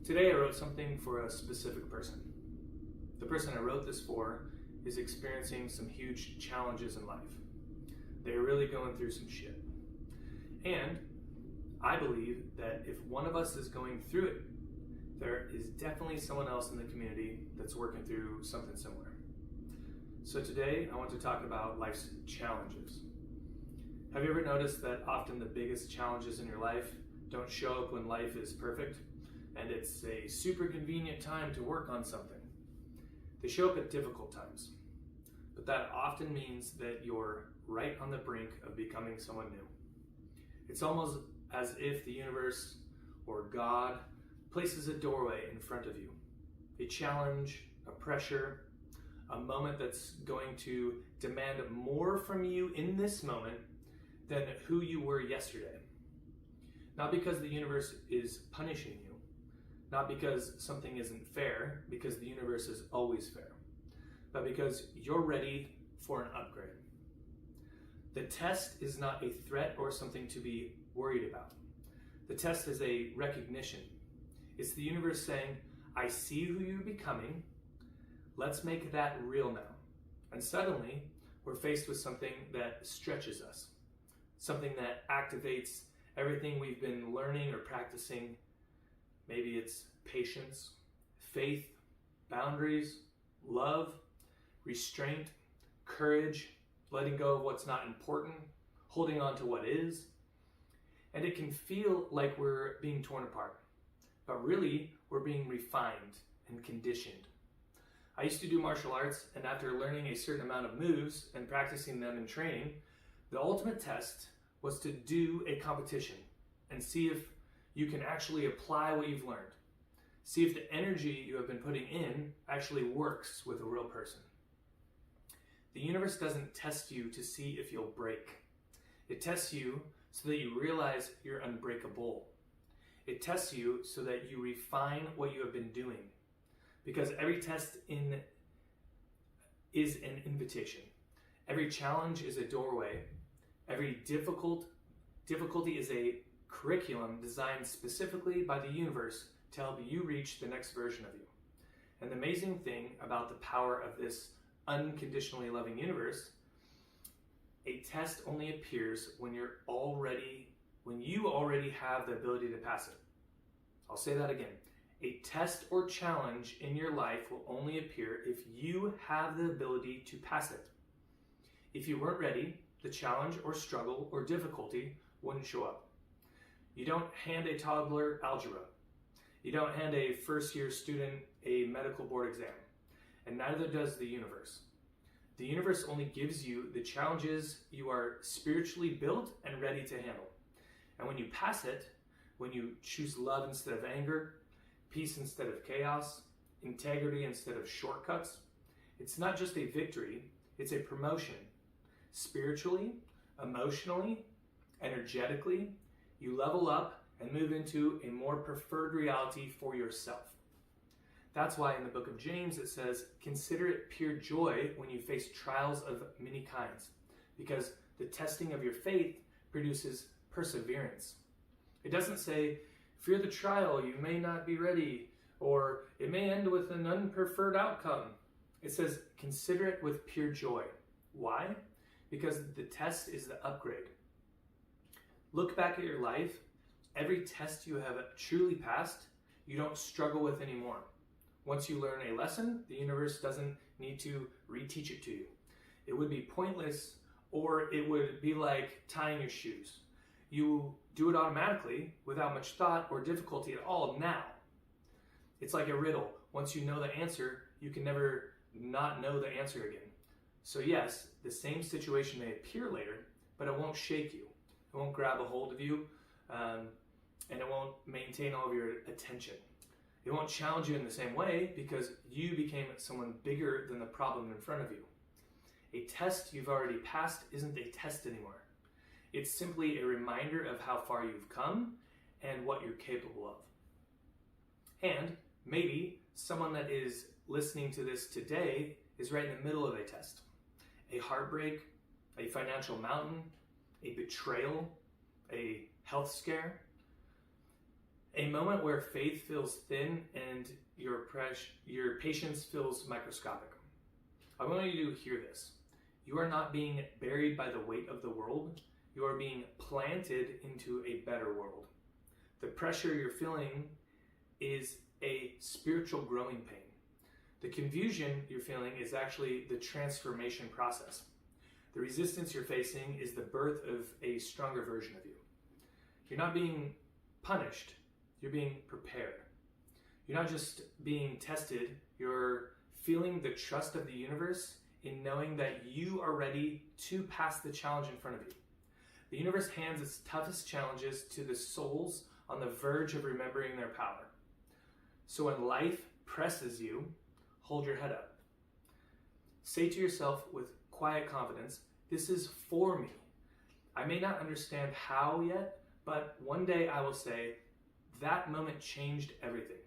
Today I wrote something for a specific person. The person I wrote this for is experiencing some huge challenges in life. They're really going through some shit. And I believe that if one of us is going through it, there is definitely someone else in the community that's working through something similar. So today I want to talk about life's challenges. Have you ever noticed that often the biggest challenges in your life don't show up when life is perfect and it's a super convenient time to work on something? They show up at difficult times, but that often means that you're right on the brink of becoming someone new. It's almost as if the universe or God places a doorway in front of you, a challenge, a pressure, a moment that's going to demand more from you in this moment than who you were yesterday. Not because the universe is punishing you, not because something isn't fair, because the universe is always fair, but because you're ready for an upgrade. The test is not a threat or something to be worried about. The test is a recognition. It's the universe saying, I see who you're becoming. Let's make that real now. And suddenly, we're faced with something that stretches us, something that activates everything we've been learning or practicing. Maybe it's patience, faith, boundaries, love, restraint, courage, letting go of what's not important, holding on to what is. And it can feel like we're being torn apart, but really we're being refined and conditioned. I used to do martial arts, and after learning a certain amount of moves and practicing them in training, the ultimate test was to do a competition and see if you can actually apply what you've learned. See if the energy you have been putting in actually works with a real person. The universe doesn't test you to see if you'll break. It tests you so that you realize you're unbreakable. It tests you so that you refine what you have been doing. Because every test is an invitation. Every challenge is a doorway. Every difficulty is a curriculum designed specifically by the universe to help you reach the next version of you. And the amazing thing about the power of this unconditionally loving universe, a test only appears when you already have the ability to pass it. I'll say that again. A test or challenge in your life will only appear if you have the ability to pass it. If you weren't ready, the challenge or struggle or difficulty wouldn't show up. You don't hand a toddler algebra. You don't hand a first-year student a medical board exam. And neither does the universe. The universe only gives you the challenges you are spiritually built and ready to handle. And when you pass it, when you choose love instead of anger, peace instead of chaos, integrity instead of shortcuts, it's not just a victory, it's a promotion. Spiritually, emotionally, energetically, you level up and move into a more preferred reality for yourself. That's why in the book of James it says, consider it pure joy when you face trials of many kinds, because the testing of your faith produces perseverance. It doesn't say, fear the trial, you may not be ready, or it may end with an unpreferred outcome. It says, consider it with pure joy. Why? Because the test is the upgrade. Look back at your life. Every test you have truly passed, you don't struggle with anymore. Once you learn a lesson, the universe doesn't need to reteach it to you. It would be pointless, or it would be like tying your shoes. You do it automatically without much thought or difficulty at all now. It's like a riddle. Once you know the answer, you can never not know the answer again. So yes, the same situation may appear later, but it won't shake you. It won't grab a hold of you, and it won't maintain all of your attention. It won't challenge you in the same way because you became someone bigger than the problem in front of you. A test you've already passed isn't a test anymore. It's simply a reminder of how far you've come and what you're capable of. And maybe someone that is listening to this today is right in the middle of a test. A heartbreak, a financial mountain, a betrayal, a health scare, A moment where faith feels thin and your patience feels microscopic. I want you to hear this. You are not being buried by the weight of the world. You are being planted into a better world. The pressure you're feeling is a spiritual growing pain. The confusion you're feeling is actually the transformation process. The resistance you're facing is the birth of a stronger version of you. You're not being punished, you're being prepared. You're not just being tested, you're feeling the trust of the universe in knowing that you are ready to pass the challenge in front of you. The universe hands its toughest challenges to the souls on the verge of remembering their power. So when life presses you, hold your head up. Say to yourself with quiet confidence, this is for me. I may not understand how yet, but one day I will say, that moment changed everything.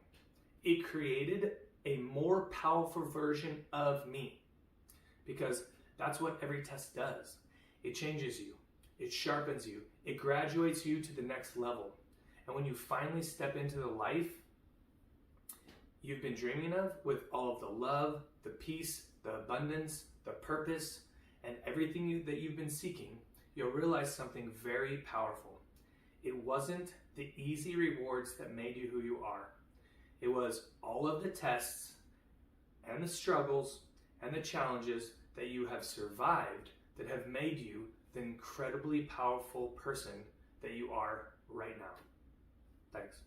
It created a more powerful version of me. Because that's what every test does. It changes you. It sharpens you. It graduates you to the next level. And when you finally step into the life you've been dreaming of, with all of the love, the peace, the abundance, the purpose, and everything that you've been seeking, you'll realize something very powerful. It wasn't the easy rewards that made you who you are. It was all of the tests and the struggles and the challenges that you have survived that have made you the incredibly powerful person that you are right now. Thanks.